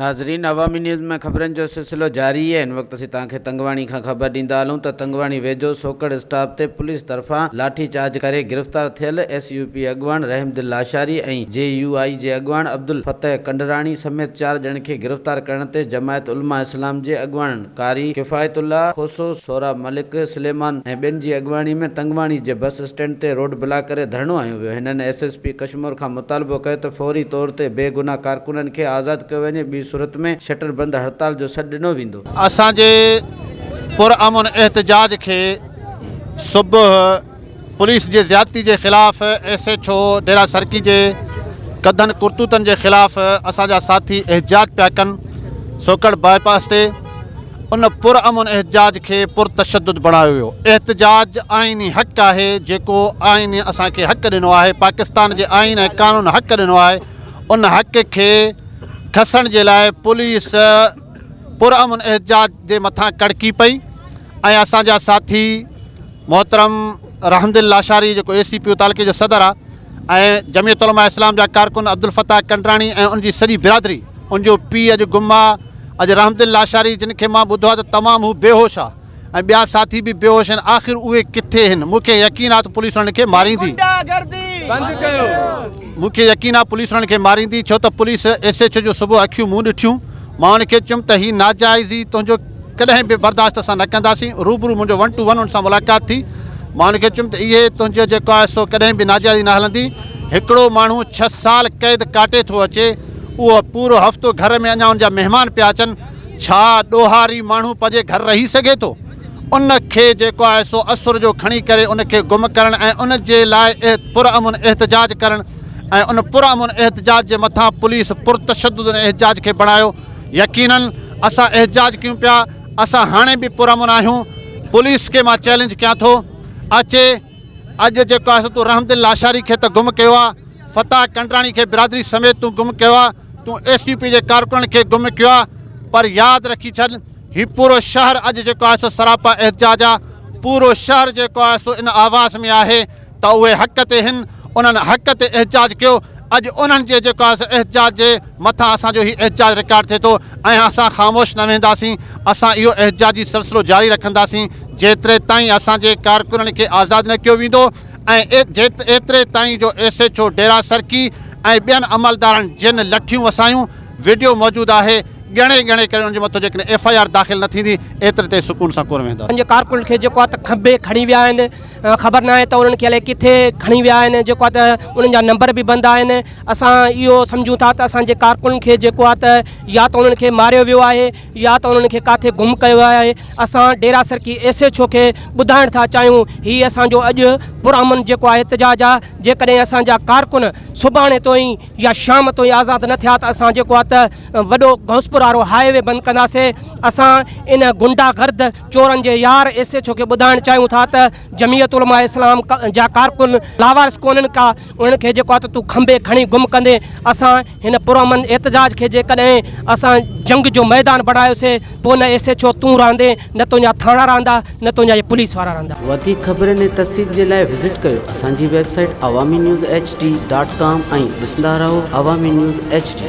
नाज़रीन, अवामी न्यूज़ में खबरन जो सिलसिलो जारी है। इन वक्त असीं तव्हांखे तंगवाणी खां ख़बर ॾींदा हलूं त तंगवाणी वेझो सोकड़ स्टाफ ते पुलिस तरफ़ां लाठी चार्ज करे गिरफ़्तार थियल SUP अॻवान रहमदिल लाशारी ऐं JUI जे अॻवान अब्दुल फतेह कंडराणी समेत 4 ॼणनि खे गिरफ़्तार करण ते जमायत उलमा इस्लाम जे अॻवान कारी किफ़ायतुल्लाह खोसो, सोरा मलिक, सुलेमान ऐं ॿियनि जी अॻवानी में तंगवाणी जे बस स्टैंड ते रोड ब्लॉक करे धरणो हयो वियो। हिननि SSP कश्मीर खां मुतालबो कयो त फौरी तौर ते बेगुनाह कारकुननि खे आज़ाद कयो वञे। ॿी सूरत में शटर बंद हड़ताल जो सॾु ॾिनो वेंदो। असांजे पुरअमन एहतजाज खे सुबुह पुलिस जे ज़्यादती जे ख़िलाफ़ SHO डेरा सरकी जे कदन कुर्तूतनि जे ख़िलाफ़ असांजा साथी एहतजाज पिया कनि सोकड़ बाईपास ते। उन पुरअमन एहतजाज खे पुरतशद्दुद बणायो वियो। एहतजाज आइनी हक़ आहे, जेको आइन असांखे हक़ ॾिनो आहे, पाकिस्तान जे आइन ऐं कानून हक़ ॾिनो आहे। उन हक़ खे खसण जे लाइ पुलिस पुरअमन एहतजाज जे मथां कड़की पई ऐं असांजा साथी मोहतरम रहमदिल लाशारी जेको ACP तालुके जो सदर आहे ऐं जमियत उलमा इस्लाम जा कारकुन अब्दुल फतेह कंडराणी ऐं उनजी सॼी बिरादरी, उनजो पीउ अॼु गुम आहे, अॼु रहमदिल लाशारी जिन खे मां ॿुधो आहे त तमामु हू बेहोश आहे ऐं ॿिया साथी बि बेहोश आहिनि। आख़िर उहे किथे आहिनि? मूंखे यकीन आहे त पुलिस उन्हनि खे मारींदी। मूंखे यकीन आहे पुलिस उन्हनि खे मारींदी, छो त पुलिस SHO जो सुबुह अखियूं मूं ॾिठियूं। मां उनखे चयुमि त हीउ नाजाइज़ी तुंहिंजो कॾहिं बि बर्दाश्त असां न कंदासीं। रूबरू मुंहिंजो 1 to 1 उन सां मुलाक़ात थी। मां उनखे चयुमि त इहे तुंहिंजो जेको आहे सो कॾहिं बि नाजाइज़ी न हलंदी। हिकिड़ो माण्हू 6 साल क़ैद काटे थो अचे, उहो पूरो हफ़्तो घर में अञा उनजा महिमान पिया अचनि। छा ॾोहारी माण्हू पंहिंजे घर रही सघे थो? उनखे जेको आहे सो असुर जो खणी करे उनखे गुम करणु ऐं उन जे लाइ पुरअमन एहतजाज करणु ऐं उन पुरअमन एहतजाज जे मथां पुलिस पुरतशद्दुद एहतजाज खे बणायो। यकीनन असां एहतजाज कयूं पिया, असां हाणे बि पुरअमन आहियूं। पुलिस खे मां चैलेंज कयां थो, अचे अॼु जेको आहे तूं रहमदिल लाशारी खे त गुम कयो आहे, फतेह कंडराणी खे बिरादरी समेत तूं गुम कयो आहे, तूं SUP जे कारकुननि खे गुम कयो आहे, पर यादि रखी छॾ हीउ पूरो शहर अॼु जेको आहे सो सरापा एहतजाज आहे। पूरो शहर जेको आहे सो इन आवाज़ में आहे त उहे हक़ ते आहिनि, उन्हनि हक़ ते एहतजाज कयो। अॼु उन्हनि जे जेको आहे सो एहतजाज जे मथां असांजो हीउ एहतजाज रिकॉर्ड थिए थो ऐं असां ख़ामोश न वेंदासीं। असां इहो एहतजाजी सिलसिलो जारी रखंदासीं जेतिरे ताईं असांजे कारकुननि खे आज़ादु न कयो वेंदो ऐं एतिरे ताईं जो SHO डेरा सरकी ऐं ॿियनि अमलदारनि जिन लठियूं वसायूं, वीडियो मौजूदु आहे, ॻणे करे उनजे मथां जेकॾहिं FIR दाख़िल न थींदी एतिरे ते सुकून सां कोन वेंदा। पंहिंजे कारकुन खे जेको आहे त खंबे खणी विया आहिनि, ख़बर न आहे त उन्हनि खे अलाए किथे खणी विया आहिनि, जेको आहे त उन्हनि जा नंबर बि बंदि आहिनि। असां इहो सम्झूं था त असांजे कारकुन खे जेको आहे त या त उन्हनि खे मारियो वियो आहे या त उन्हनि खे किथे गुम कयो आहे। असां डेरा सरकी SHO खे ॿुधाइण था चाहियूं हीउ असांजो अॼु पुरअमन जेको आहे एहतजाज आहे। जेकॾहिं असांजा कारकुन सुभाणे तो ई या शाम तो ई आज़ादु न थिया त असां जेको आहे त वॾो घोसपुर वारो हाईवे बंदि कंदासीं। असां इन गुंडागर्द चोरनि जे यार SHO खे ॿुधाइण चाहियूं था त जमियत उलमा इस्लाम जा कारकुन लावारिस कोन्हनि का, उन्हनि खे जेको आहे त तूं खंबे खणी गुम कंदे। असां हिन पुरअमन एहतजाज खे जेकॾहिं असां जंग जो मैदान बणायोसीं पोइ न SHO तूं रहंदे, न तुंहिंजा थाणा रहंदा, न तुंहिंजा पुलिस वारा रहंदा। वधीक ख़बरनि ऐं तफ़सील जे लाइ विज़िट कयो असांजी वेबसाइट awamiNewsHD.com ऐं ॾिसंदा रहो अवामी न्यूज़ HD।